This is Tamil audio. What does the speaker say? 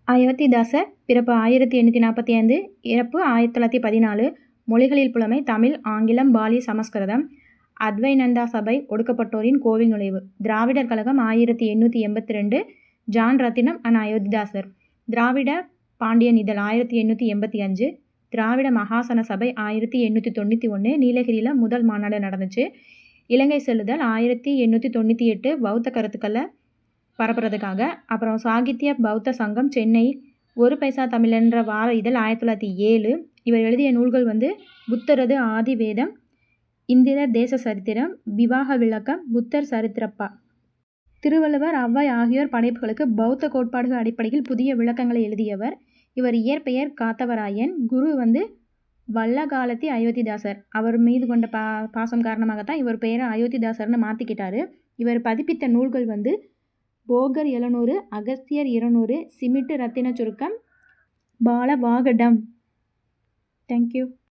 அயோத்திதாசர் பிறப்பு 1845, இறப்பு 1914. மொழிகளில் புலமை தமிழ், ஆங்கிலம், பாலி, சமஸ்கிருதம். அத்வைநந்தா சபை, ஒடுக்கப்பட்டோரின் கோவில் நுழைவு. திராவிடர் கழகம் 1882. ஜான் ரத்தினம் அண்ட் அயோத்திதாசர். திராவிட பாண்டியன் இதழ் 1885. திராவிட மகாசன சபை 1891. நீலகிரியில் முதல் மாநாடு நடந்துச்சு. இலங்கை செல்லுதல் 1898, பௌத்த கருத்துக்களை பரப்புறதுக்காக. அப்புறம் சாகித்ய பௌத்த சங்கம், சென்னை. ஒரு பைசா தமிழன்ற வார இதழ் 1907. இவர் எழுதிய நூல்கள் புத்தரது ஆதி வேதம், இந்திரர் தேச சரித்திரம், விவாக விளக்கம், புத்தர் சரித்திரப்பா. திருவள்ளுவர், ஔவை ஆகியோர் படைப்புகளுக்கு பௌத்த கோட்பாடுகள் அடிப்படையில் புதிய விளக்கங்களை எழுதியவர். இவர் இயற்பெயர் காத்தவராயன். குரு வல்லகாலத்தி அயோத்திதாசர். அவர் மீது கொண்ட பாசம் காரணமாகத்தான் இவர் பெயரை அயோத்திதாசர்னு மாற்றிக்கிட்டாரு. இவர் பதிப்பித்த நூல்கள் போகர் 700, அகஸ்தியர் 200, சிமிட்டு ரத்தின சுருக்கம், பாலவாகடம். தேங்க்யூ.